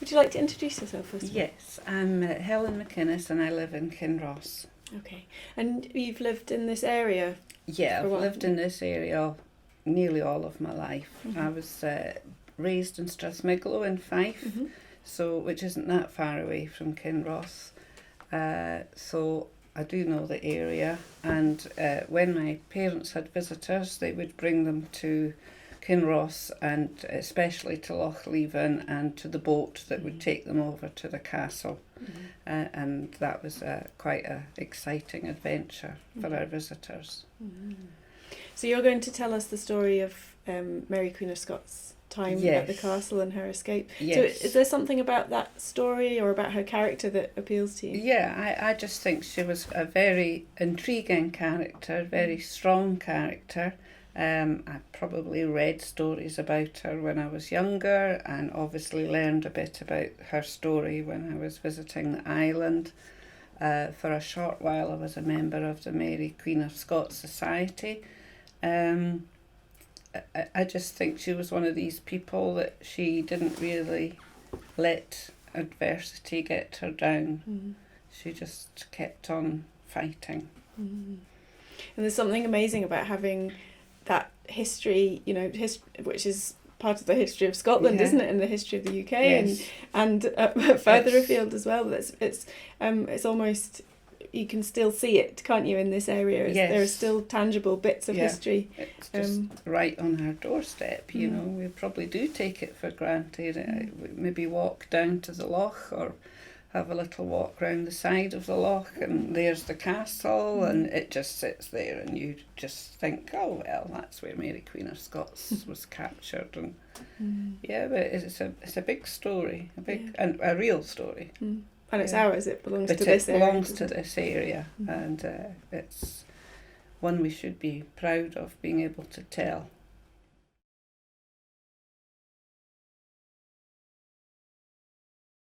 Would you like to introduce yourself first of all? Yes, I'm Helen McInnes and I live in Kinross. Okay. And you've lived in this area? Yeah, For I've what? lived in this area nearly all of my life. Mhm. I was raised in Strathmiglo in Fife, Mm-hmm. which isn't that far away from Kinross. So I do know the area, and when my parents had visitors, they would bring them to Kinross and especially to Loch Leven and to the boat that would take them over to the castle. And that was quite an exciting adventure for our visitors. So you're going to tell us the story of Mary Queen of Scots' time at the Yes. castle and her escape. Yes. So is there something about that story or about her character that appeals to you? Yeah, I just think she was a very intriguing character, very strong character. I probably read stories about her when I was younger and obviously learned a bit about her story when I was visiting the island. For a short while I was a member of the Mary Queen of Scots Society. I just think she was one of these people that she didn't really let adversity get her down. She just kept on fighting. And there's something amazing about having that history, which is part of the history of Scotland, Yeah. isn't it, and the history of the UK, Yes. and further Yes. afield as well. It's almost, you can still see it, can't you, in this area? Yes. There are still tangible bits of Yeah. history. It's just right on our doorstep, you know. We probably do take it for granted. We maybe walk down to the loch or have a little walk round the side of the loch and there's the castle and it just sits there and you just think, oh well, that's where Mary Queen of Scots was captured. And yeah, but it's a big story, and a real story. And it's Yeah. ours, it belongs But to this it area. belongs to this area, and it's one we should be proud of being able to tell.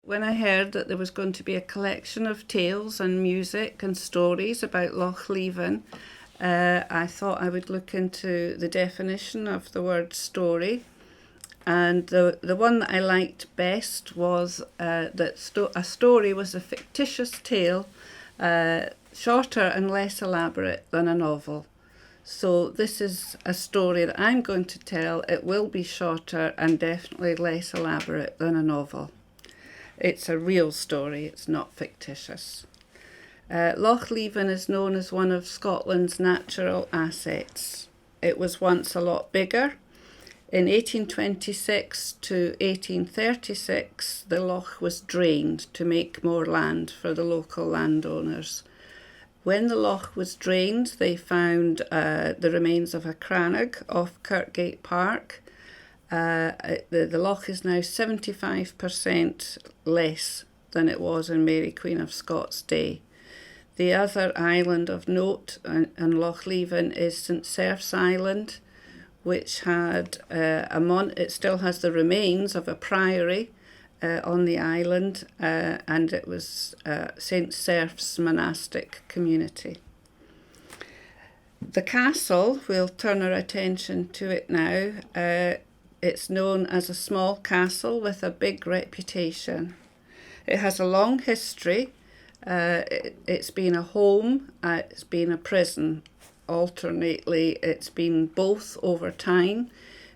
When I heard that there was going to be a collection of tales and music and stories about Loch Leven, I thought I would look into the definition of the word story. And the one that I liked best was that a story was a fictitious tale, shorter and less elaborate than a novel. So this is a story that I'm going to tell. It will be shorter and definitely less elaborate than a novel. It's a real story, it's not fictitious. Loch Leven is known as one of Scotland's natural assets. It was once a lot bigger. In 1826 to 1836, the loch was drained to make more land for the local landowners. When the loch was drained, they found the remains of a crannog off Kirkgate Park. The loch is now 75% less than it was in Mary Queen of Scots' day. The other island of note in Loch Leven is St Serph's Island, which had it still has the remains of a priory on the island, and it was St Serph's monastic community. The castle, we'll turn our attention to it now. It's known as a small castle with a big reputation. It has a long history. It's been a home, it's been a prison. Alternately, it's been both over time.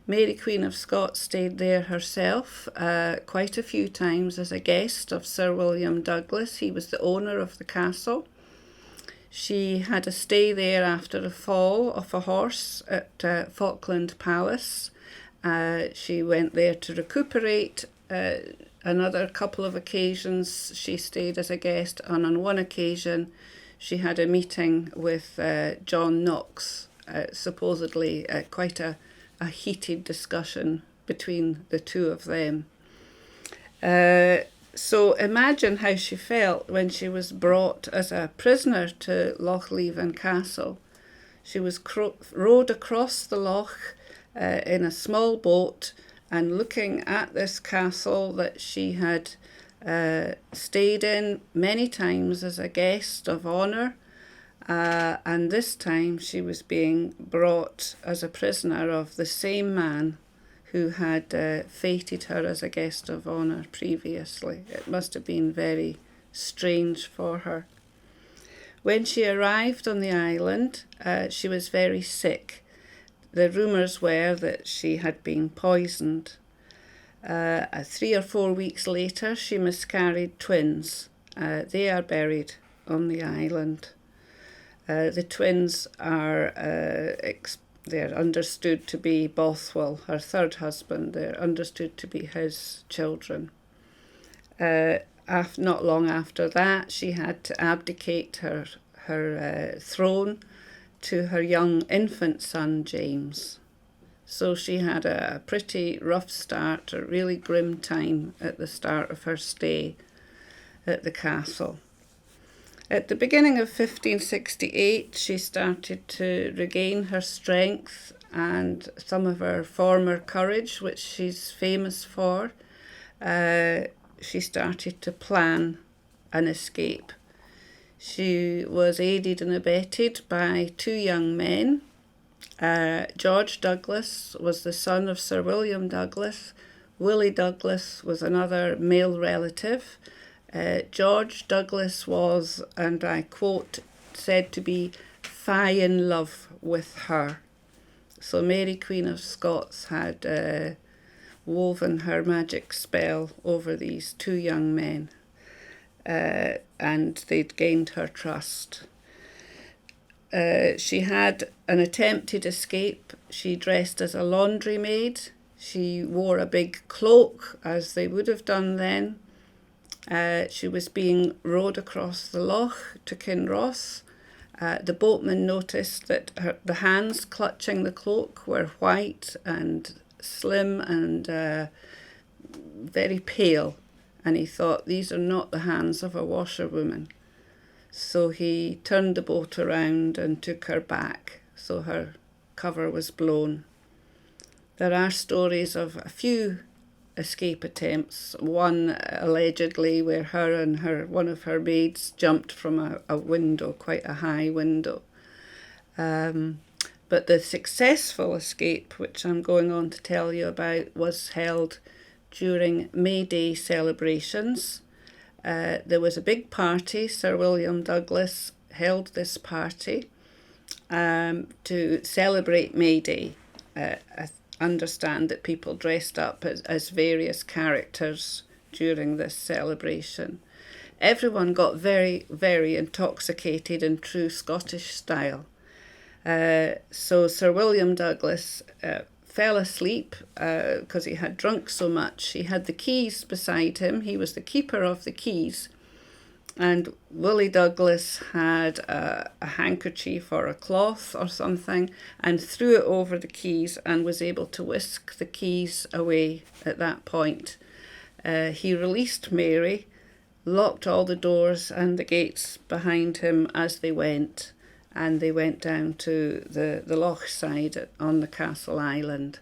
Mary Queen of Scots stayed there herself quite a few times as a guest of Sir William Douglas. He was the owner of the castle. She had a stay there after a fall of a horse at Falkland Palace. She went there to recuperate. Another couple of occasions she stayed as a guest, and on one occasion she had a meeting with John Knox, supposedly quite a heated discussion between the two of them. So imagine how she felt when she was brought as a prisoner to Loch Leven Castle. She was rowed across the loch in a small boat and looking at this castle that she had stayed in many times as a guest of honour, and this time she was being brought as a prisoner of the same man who had feted her as a guest of honour previously. It must have been very strange for her. When she arrived on the island, she was very sick. The rumours were that she had been poisoned. 3 or 4 weeks later, she miscarried twins. They are buried on the island. The twins are they're understood to be Bothwell, her third husband. They're understood to be his children. Not long after that, she had to abdicate her throne to her young infant son, James. So she had a pretty rough start, a really grim time at the start of her stay at the castle. At the beginning of 1568, she started to regain her strength and some of her former courage, which she's famous for. She started to plan an escape. She was aided and abetted by 2 young men. George Douglas was the son of Sir William Douglas. Willie Douglas was another male relative. George Douglas was, and I quote, said to be "fie in love with her." So Mary Queen of Scots had woven her magic spell over these 2 young men, and they'd gained her trust. She had an attempted escape. She dressed as a laundry maid. She wore a big cloak, as they would have done then. She was being rowed across the loch to Kinross. The boatman noticed that the hands clutching the cloak were white and slim and very pale, and he thought, these are not the hands of a washerwoman. So he turned the boat around and took her back, so her cover was blown. There are stories of a few escape attempts, one allegedly where her and one of her maids jumped from a window, quite a high window. But the successful escape, which I'm going on to tell you about, was held during May Day celebrations. There was a big party. Sir William Douglas held this party to celebrate May Day. I understand that people dressed up as various characters during this celebration. Everyone got very, very intoxicated in true Scottish style. So Sir William Douglas fell asleep because he had drunk so much. He had the keys beside him. He was the keeper of the keys. And Willie Douglas had a handkerchief or a cloth or something and threw it over the keys and was able to whisk the keys away at that point. He released Mary, locked all the doors and the gates behind him as they went, and they went down to the loch side on the castle island.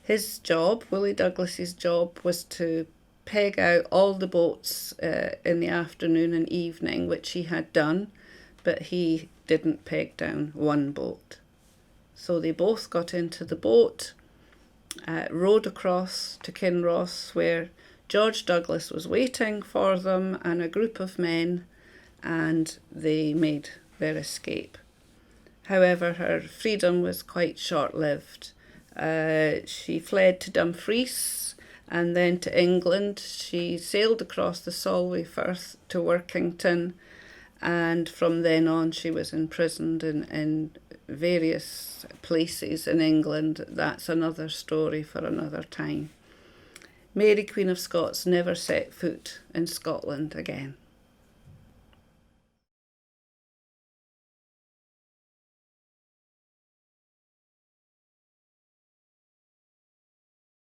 His job, Willie Douglas's job, was to peg out all the boats in the afternoon and evening, which he had done, but he didn't peg down one boat. So they both got into the boat, rowed across to Kinross, where George Douglas was waiting for them and a group of men, and they made their escape. However, her freedom was quite short-lived. She fled to Dumfries and then to England. She sailed across the Solway Firth to Workington, and from then on she was imprisoned in various places in England. That's another story for another time. Mary Queen of Scots never set foot in Scotland again.